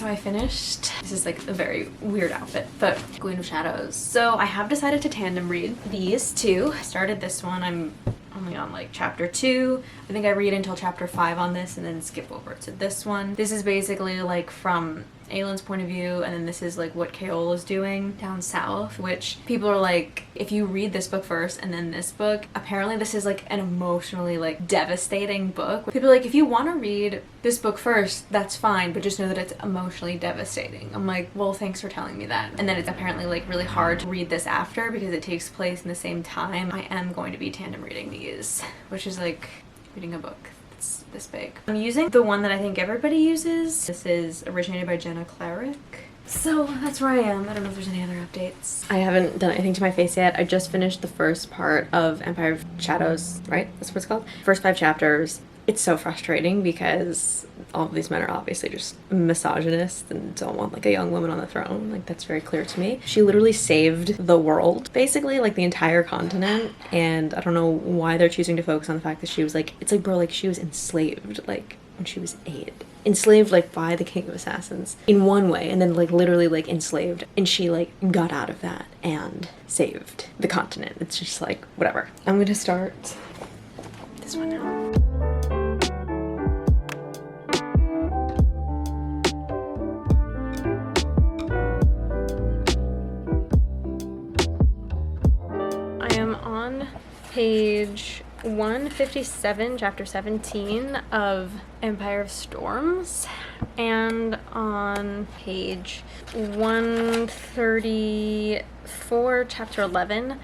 So I finished, this is like a very weird outfit, but Queen of Shadows. So I have decided to tandem read these two. I started this one, I'm only on like chapter 2. I think I read until chapter 5 on this and then skip over to this one. This is basically like from Aylin's point of view, and then this is like what Kaol is doing down south, which people are like, if you read this book first and then this book, apparently this is like an emotionally like devastating book. People are like, if you want to read this book first, that's fine, but just know that it's emotionally devastating. I'm like, well, thanks for telling me that. And then it's apparently like really hard to read this after because it takes place in the same time. I am going to be tandem reading these, which is like reading a book this big. I'm using the one that I think everybody uses. This is originated by Jenna Clarick. So that's where I am. I don't know if there's any other updates. I haven't done anything to my face yet. I just finished the first part of Empire of Shadows, right? That's what it's called? First 5 chapters. It's so frustrating because all of these men are obviously just misogynists and don't want like a young woman on the throne. Like, that's very clear to me. She literally saved the world, basically, like the entire continent, and I don't know why they're choosing to focus on the fact that she was like, it's like, bro, like she was enslaved like when she was 8. Enslaved like by the King of Assassins in one way, and then like literally like enslaved, and she like got out of that and saved the continent. It's just like, whatever. I'm gonna start this one now. Page 157, chapter 17 of Empire of Storms, and on page 134, chapter 11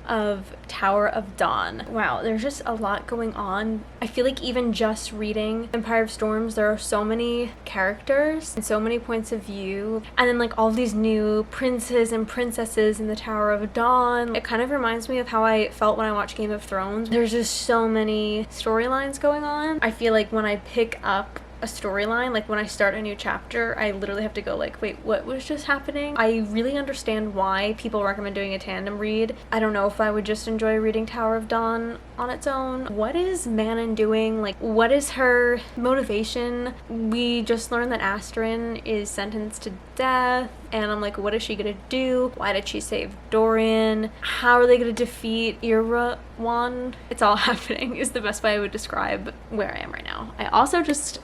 of Tower of Dawn. Wow, there's just a lot going on. I feel like even just reading Empire of Storms, there are so many characters and so many points of view, and then like all these new princes and princesses in the Tower of Dawn. It kind of reminds me of how I felt when I watched Game of Thrones. There's just so many storylines going on. I feel like when I pick up a storyline, like when I start a new chapter, I literally have to go like, wait, what was just happening? I really understand why people recommend doing a tandem read. I don't know if I would just enjoy reading Tower of Dawn on its own. What is Manon doing? Like, what is her motivation? We just learned that Astrid is sentenced to death, and I'm like, what is she gonna do? Why did she save Dorian? How are they gonna defeat Irawan? It's all happening is the best way I would describe where I am right now. I also just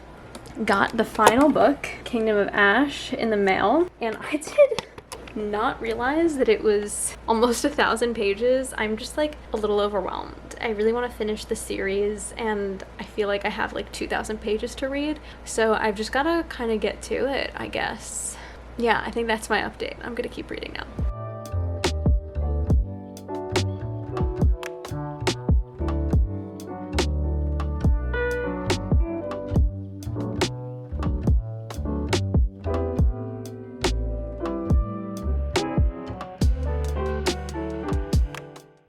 got the final book, Kingdom of Ash, in the mail, and I did not realize that it was almost 1,000 pages. I'm just like a little overwhelmed. I really want to finish the series, and I feel like I have like 2,000 pages to read, so I've just got to kind of get to it, I guess. Yeah, I think that's my update. I'm gonna keep reading now.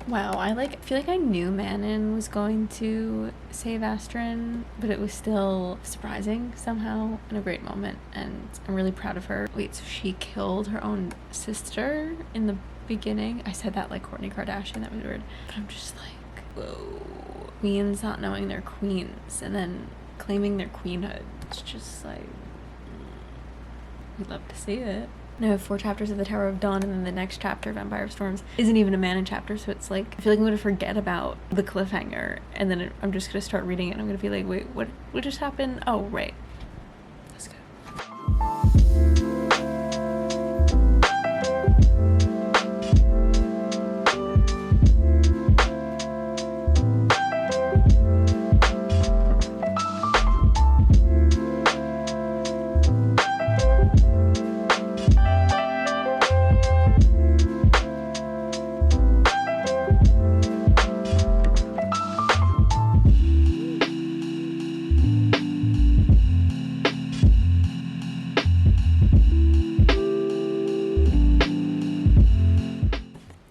Wow, I feel like I knew Manon was going to save Astrid, but it was still surprising somehow and a great moment, and I'm really proud of her. Wait, so she killed her own sister in the beginning? I said that like Kourtney Kardashian, that was weird. But I'm just like, whoa. Queens not knowing they're queens and then claiming their queenhood. It's just like, we'd love to see it. I have 4 chapters of the Tower of Dawn, and then the next chapter of Empire of Storms isn't even a Manon chapter, so it's like, I feel like I'm gonna forget about the cliffhanger, and then I'm just gonna start reading it, and I'm gonna be like, wait, what just happened? Oh, right. Let's go.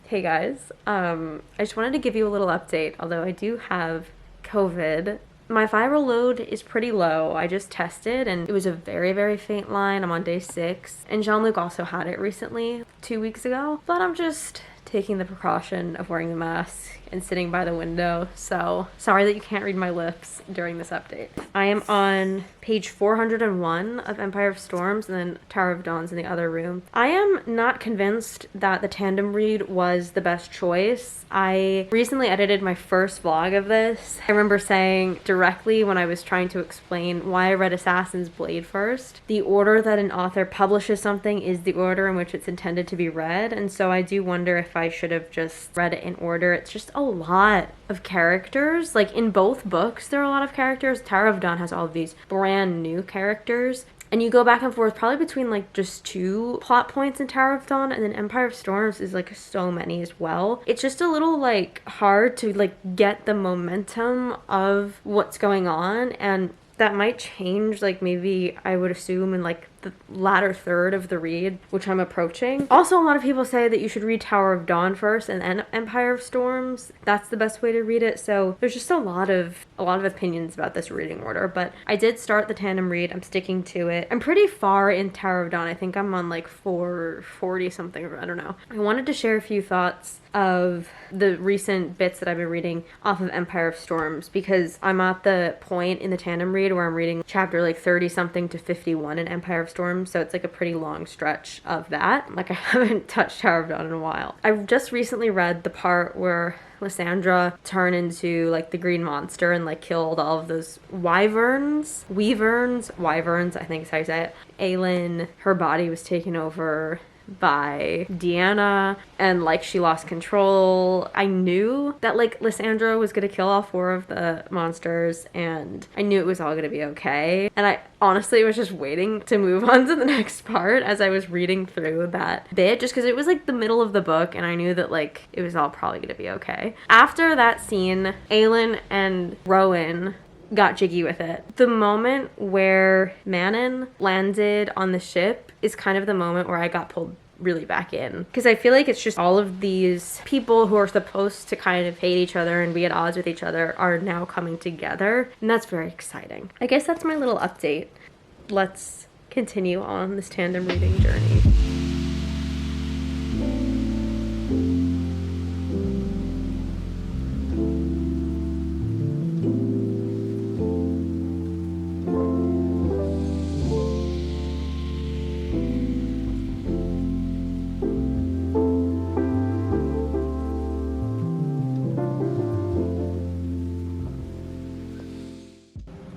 Hey guys, I just wanted to give you a little update, although I do have COVID. My viral load is pretty low. I just tested and it was a very, very faint line. I'm on day 6, and Jean-Luc also had it recently, 2 weeks ago, but I'm just taking the precaution of wearing the mask and sitting by the window, so sorry that you can't read my lips during this update. I am on page 401 of Empire of Storms, and then Tower of Dawn's in the other room. I am not convinced that the tandem read was the best choice. I recently edited my first vlog of this. I remember saying directly when I was trying to explain why I read Assassin's Blade first, the order that an author publishes something is the order in which it's intended to be read, and so I do wonder if I should have just read it in order. It's just a lot of characters. Like, in both books there are a lot of characters. Tower of Dawn has all of these brand new characters, and you go back and forth probably between like just 2 plot points in Tower of Dawn, and then Empire of Storms is like so many as well. It's just a little like hard to like get the momentum of what's going on, and that might change, like maybe I would assume in like the latter third of the read, which I'm approaching. Also, a lot of people say that you should read Tower of Dawn first and then Empire of Storms. That's the best way to read it. So there's just a lot of opinions about this reading order, but I did start the tandem read. I'm sticking to it. I'm pretty far in Tower of Dawn. I think I'm on like 440 something, I don't know. I wanted to share a few thoughts of the recent bits that I've been reading off of Empire of Storms, because I'm at the point in the tandem read where I'm reading chapter like 30 something to 51 in Empire of Storms, so it's like a pretty long stretch of that. Like, I haven't touched Tower of Dawn in a while. I've just recently read the part where Lysandra turned into like the green monster and like killed all of those wyverns, I think is how you say it. Aelin, her body was taken over by Deanna, and like she lost control. I knew that like Lysandra was gonna kill all 4 of the monsters, and I knew it was all gonna be okay, and I honestly was just waiting to move on to the next part as I was reading through that bit, just because it was like the middle of the book and I knew that like it was all probably gonna be okay. After that scene, Aelin and Rowan got jiggy with it. The moment where Manon landed on the ship is kind of the moment where I got pulled really back in, because I feel like it's just all of these people who are supposed to kind of hate each other and be at odds with each other are now coming together, and that's very exciting. I guess that's my little update. Let's continue on this tandem reading journey.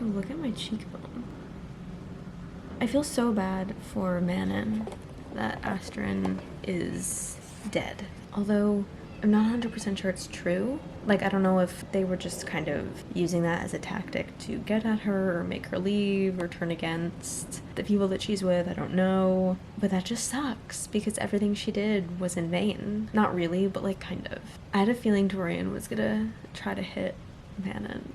Look at my cheekbone. I feel so bad for Manon that Astrid is dead. Although I'm not 100% sure it's true. Like, I don't know if they were just kind of using that as a tactic to get at her or make her leave or turn against the people that she's with. I don't know. But that just sucks, because everything she did was in vain. Not really, but like kind of. I had a feeling Dorian was gonna try to hit Manon.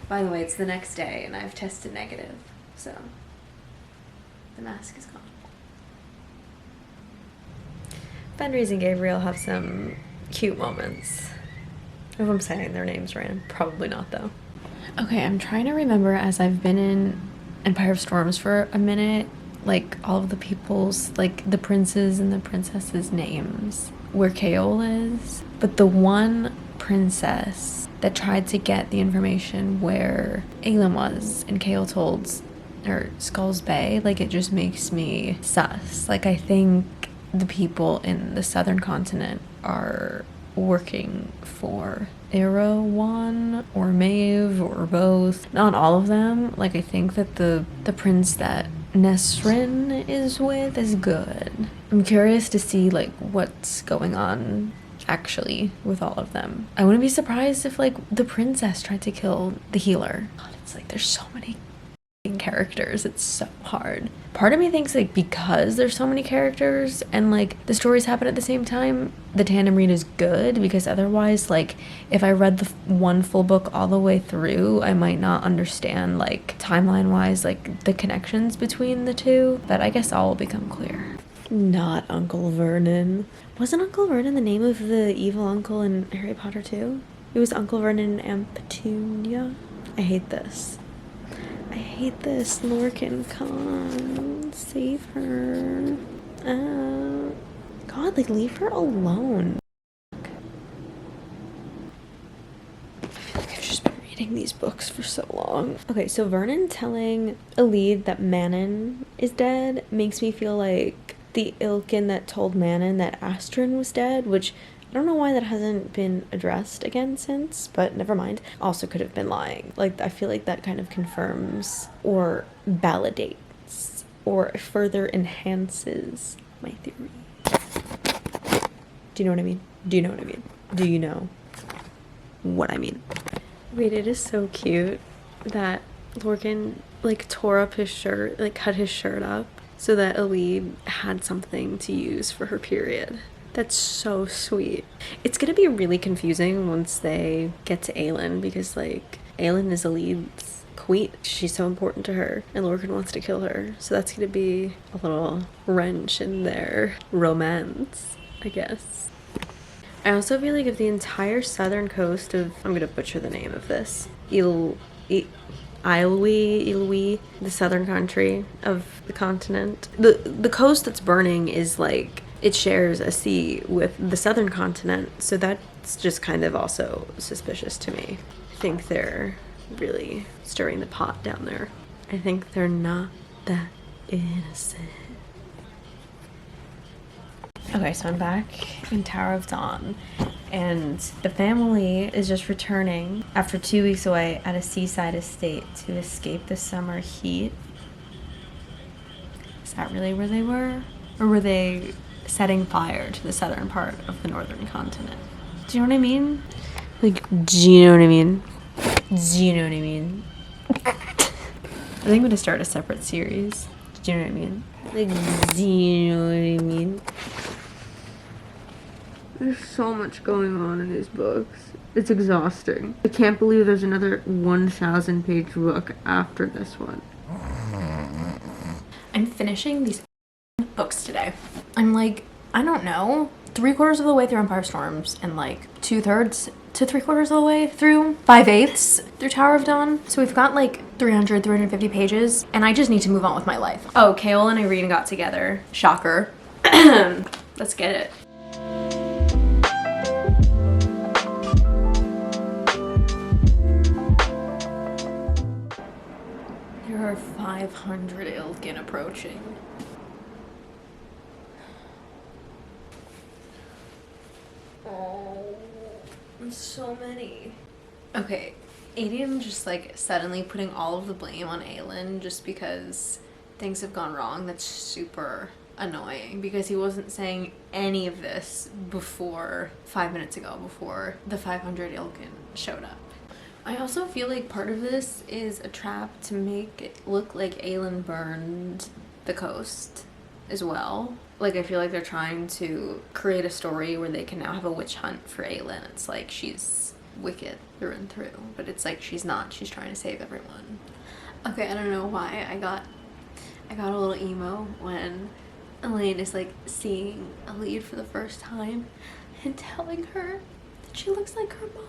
By the way, it's the next day and I've tested negative, so the mask is gone. Fenris and Gabriel have some cute moments. If I'm saying their names right, I'm probably not though. Okay, I'm trying to remember, as I've been in Empire of Storms for a minute, like all of the people's, like the princes and the princesses' names, where Kaol is. But the one princess that tried to get the information where Aelin was and Kaol told her Skull's Bay, like it just makes me sus. Like, I think the people in the southern continent are working for Erewhon or Maeve or both. Not all of them. Like, I think that the prince that Nesrin is with is good. I'm curious to see like what's going on actually with all of them. I wouldn't be surprised if like the princess tried to kill the healer. God, it's like there's so many characters, it's so hard. Part of me thinks like because there's so many characters and like the stories happen at the same time, the tandem read is good, because otherwise like if I read the one full book all the way through, I might not understand like timeline wise like the connections between the two, but I guess all will become clear. Not Uncle Vernon. Wasn't Uncle Vernon the name of the evil uncle in Harry Potter 2? It was Uncle Vernon and Aunt Petunia. I hate this. I hate this. Lorcan, come on. Save her. God, like, leave her alone. I feel like I've just been reading these books for so long. Okay, so Vernon telling Elide that Manon is dead makes me feel like the Ilkin that told Manon that Astrid was dead, which I don't know why that hasn't been addressed again since, but never mind. Also could have been lying. Like, I feel like that kind of confirms or validates or further enhances my theory. Do you know what I mean? Do you know what I mean? Do you know what I mean? Wait, it is so cute that Lorcan, like, tore up his shirt, like, cut his shirt up so that Elide had something to use for her period. That's so sweet. It's gonna be really confusing once they get to Aelin, because, like, Aelin is Elide's queen. She's so important to her, and Lorcan wants to kill her. So that's gonna be a little wrench in their romance, I guess. I also feel like if the entire southern coast of, I'm gonna butcher the name of this, Ilwi, the southern country of the continent. The coast that's burning is, like, it shares a sea with the southern continent, so that's just kind of also suspicious to me. I think they're really stirring the pot down there. I think they're not that innocent. Okay, so I'm back in Tower of Dawn, and the family is just returning after 2 weeks away at a seaside estate to escape the summer heat. Is that really where they were? Or were they setting fire to the southern part of the northern continent? Do you know what I mean? Like, do you know what I mean? Do you know what I mean? I think I'm gonna start a separate series. Do you know what I mean? Like, do you know what I mean? There's so much going on in these books. It's exhausting. I can't believe there's another 1,000-page book after this one. I'm finishing these books today. I'm like, I don't know, 3/4 of the way through Empire Storms and like 2/3 to 3/4 of the way through 5/8 through Tower of Dawn. So we've got like 350 pages, and I just need to move on with my life. Oh, Kaol and Irene got together. Shocker. Let's get it. There are 500 Ilkin approaching. Oh, there's so many. Okay, Aedion just like suddenly putting all of the blame on Aelin just because things have gone wrong. That's super annoying, because he wasn't saying any of this before 5 minutes ago, before the 500 Ilkin showed up. I also feel like part of this is a trap to make it look like Aelin burned the coast as well. Like, I feel like they're trying to create a story where they can now have a witch hunt for Aelin. It's like she's wicked through and through, but it's like she's not. She's trying to save everyone. Okay, I don't know why I got a little emo when Elaine is like seeing Elide for the first time and telling her that she looks like her mom.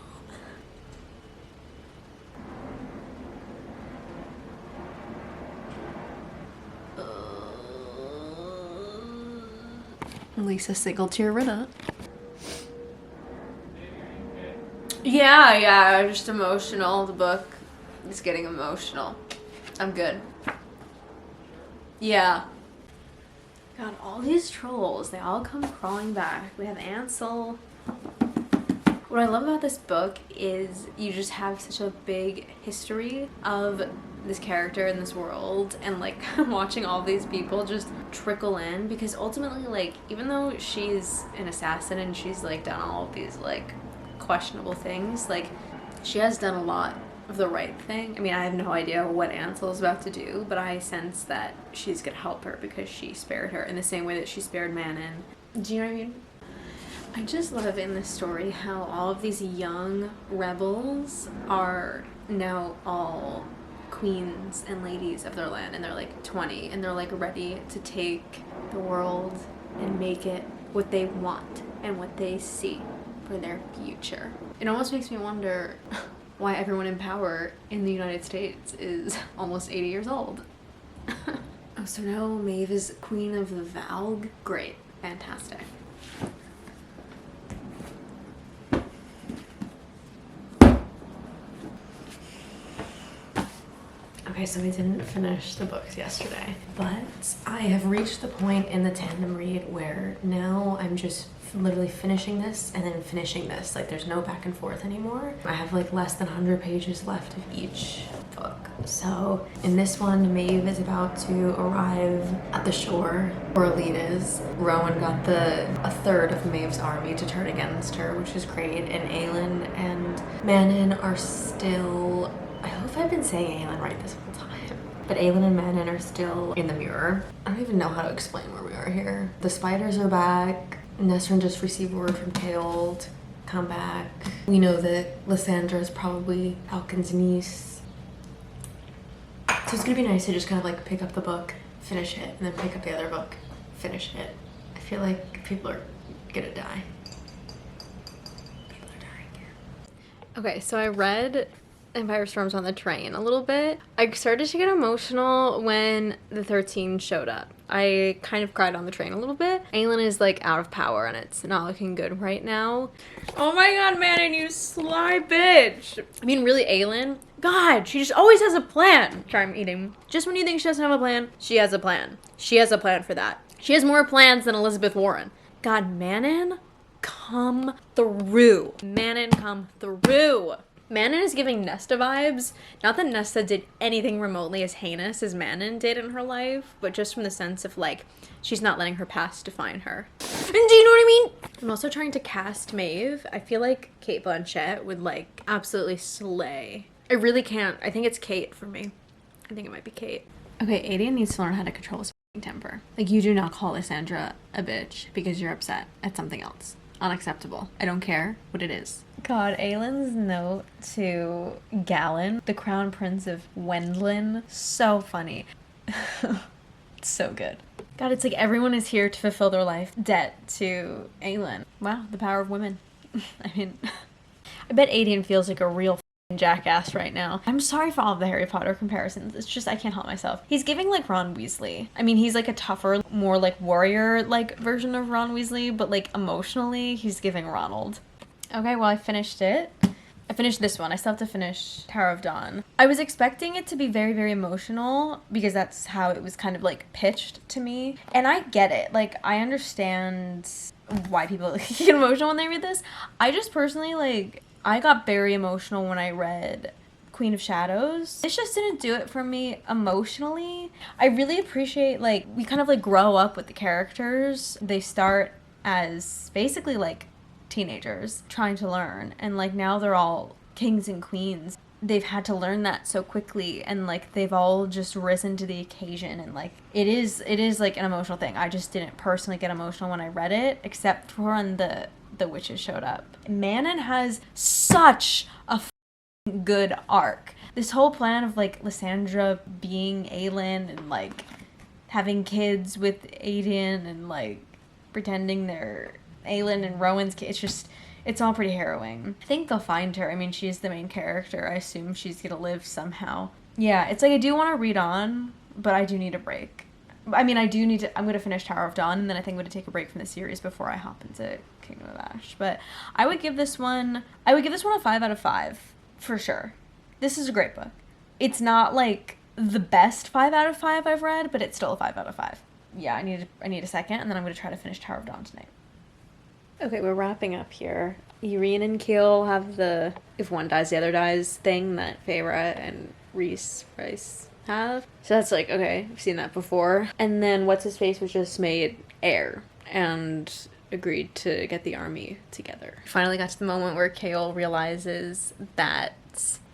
Lisa single tear Rinna. Yeah, I'm just emotional. The book is getting emotional. I'm good. Yeah. God, all these trolls, they all come crawling back. We have Ansel. What I love about this book is you just have such a big history of this character in this world, and like watching all these people just trickle in, because ultimately, like, even though she's an assassin and she's like done all of these like questionable things, like she has done a lot of the right thing. I mean, I have no idea what Ansel's about to do, but I sense that she's gonna help her because she spared her in the same way that she spared Manon. Do you know what I mean? I just love in this story how all of these young rebels are now all queens and ladies of their land, and they're like 20, and they're like ready to take the world and make it what they want and what they see for their future. It almost makes me wonder why everyone in power in the United States is almost 80 years old. Oh, so now Maeve is queen of the Valg? Great. Fantastic. Okay, so we didn't finish the books yesterday, but I have reached the point in the tandem read where now I'm just literally finishing this and then finishing this. Like, there's no back and forth anymore. I have like less than 100 pages left of each book. So in this one, Maeve is about to arrive at the shore where Aline is. Rowan got a third of Maeve's army to turn against her, which is great. And Aelin and Manon are still... I hope I've been saying Aelin right this whole time. But Aelin and Manon are still in the mirror. I don't even know how to explain where we are here. The spiders are back. Nesrin just received word from Teold to come back. We know that Lysandra is probably Falcon's niece. So it's gonna be nice to just kind of like pick up the book, finish it, and then pick up the other book, finish it. I feel like people are gonna die. People are dying. Okay, so I read Empire Storms on the train a little bit. I started to get emotional when the 13 showed up. I kind of cried on the train a little bit. Aelin is like out of power and it's not looking good right now. Oh my god, Manon, you sly bitch. I mean, really, Aelin? God, she just always has a plan. Sorry, I'm eating. Just when you think she doesn't have a plan, she has a plan. She has a plan for that. She has more plans than Elizabeth Warren. God, Manon, come through. Manon, come through. Manon is giving Nesta vibes. Not that Nesta did anything remotely as heinous as Manon did in her life, but just from the sense of like, she's not letting her past define her. And do you know what I mean? I'm also trying to cast Maeve. I feel like Cate Blanchett would like absolutely slay. I really can't. I think it's Kate for me. I think it might be Kate. Okay, Aedion needs to learn how to control his temper. Like, you do not call Lysandra a bitch because you're upset at something else. Unacceptable. I don't care what it is. God, Aelin's note to Galen, the crown prince of Wendlin, so funny. It's so good. God, it's like everyone is here to fulfill their life debt to Aelin. Wow, the power of women. I mean, I bet Aedion feels like a real jackass right now. I'm sorry for all of the Harry Potter comparisons. It's just I can't help myself. He's giving like Ron Weasley. I mean, he's like a tougher, more like warrior like version of Ron Weasley, but like emotionally he's giving Ronald. Okay, well, I finished it. I finished this one. I still have to finish Tower of Dawn. I was expecting it to be very, very emotional because that's how it was kind of like pitched to me. And I get it. Like, I understand why people get emotional when they read this. I just personally like, I got very emotional when I read Queen of Shadows. This just didn't do it for me emotionally. I really appreciate, like, we kind of like grow up with the characters. They start as basically like teenagers trying to learn, and like now they're all kings and queens. They've had to learn that so quickly, and like they've all just risen to the occasion, and like it is like an emotional thing. I just didn't personally get emotional when I read it, except for when the witches showed up. Manon has such a good arc. This whole plan of like Lysandra being Aelin and like having kids with Aedion and like pretending they're Aelin and Rowan's kids, it's all pretty harrowing. I think they'll find her. I mean, she's the main character. I assume she's gonna live somehow. Yeah, it's like I do want to read on, but I do need a break. I mean, I'm gonna finish Tower of Dawn, and then I think I'm gonna take a break from the series before I hop into Kingdom of Ash. But I would give this one a 5 out of 5 for sure. This is a great book. It's not like the best 5 out of 5 I've read, but it's still a 5 out of 5. Yeah, I need a second, and then I'm gonna try to finish Tower of Dawn tonight. Okay, we're wrapping up here. Irene and Keel have the if one dies, the other dies thing that Feyre and Rhys have. So that's like, okay, I've seen that before. And then What's-His-Face was just made heir and agreed to get the army together. Finally got to the moment where Kale realizes that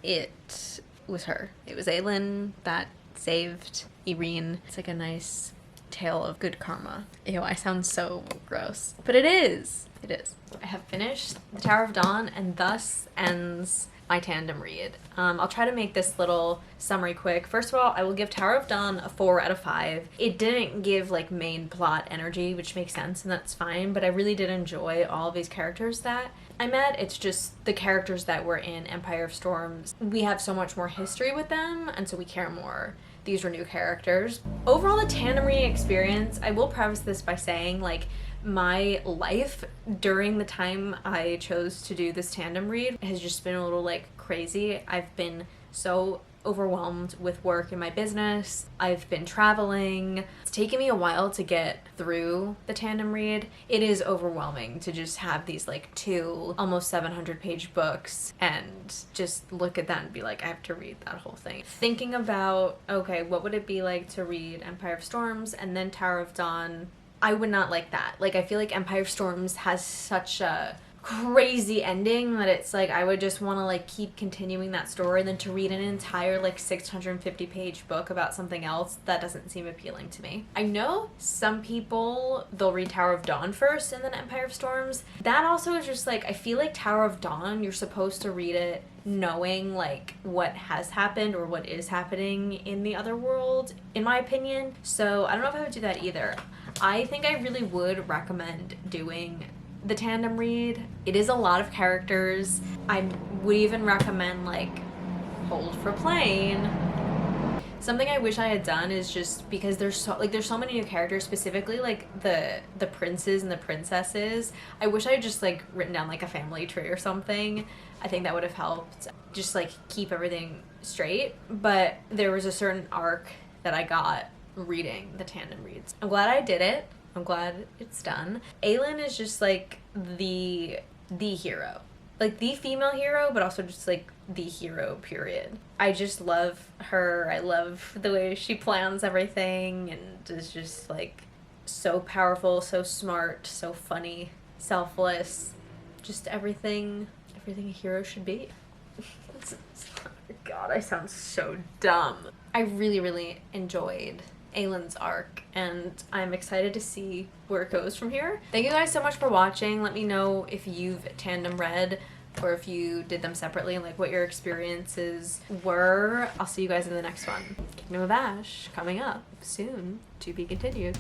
it was her. It was Aelin that saved Irene. It's like a nice tale of good karma. Ew, I sound so gross. But it is. It is. I have finished the Tower of Dawn, and thus ends my tandem read. I'll try to make this little summary quick. First of all, I will give Tower of Dawn a 4 out of 5. It didn't give like main plot energy, which makes sense, and that's fine, but I really did enjoy all of these characters that I met. It's just the characters that were in Empire of Storms, we have so much more history with them, and so we care more. These were new characters. Overall, the tandem reading experience, I will preface this by saying, like, my life during the time I chose to do this tandem read has just been a little like crazy. I've been so overwhelmed with work in my business. I've been traveling. It's taken me a while to get through the tandem read. It is overwhelming to just have these like 2 almost 700-page books and just look at that and be like, I have to read that whole thing. Thinking about, okay, what would it be like to read Empire of Storms and then Tower of Dawn? I would not like that. Like, I feel like Empire of Storms has such a crazy ending that it's like I would just want to like keep continuing that story, than to read an entire like 650-page book about something else. That doesn't seem appealing to me. I know some people, they'll read Tower of Dawn first and then Empire of Storms. That also is just like, I feel like Tower of Dawn, you're supposed to read it knowing like what has happened or what is happening in the other world, in my opinion. So I don't know if I would do that either. I think I really would recommend doing the tandem read. It is a lot of characters. I would even recommend like Hold for Plane. Something I wish I had done is just because there's so many new characters, specifically like the princes and the princesses. I wish I had just like written down like a family tree or something. I think that would have helped just like keep everything straight. But there was a certain arc that I got reading the tandem reads. I'm glad I did it. I'm glad it's done. Aelin is just like the hero. Like the female hero, but also just like the hero, period. I just love her. I love the way she plans everything and is just like so powerful, so smart, so funny, selfless. Just everything a hero should be. God, I sound so dumb. I really, really enjoyed Aelin's arc, and I'm excited to see where it goes from here. Thank you guys so much for watching. Let me know if you've tandem read or if you did them separately and like what your experiences were. I'll see you guys in the next one. Kingdom of Ash coming up soon, to be continued.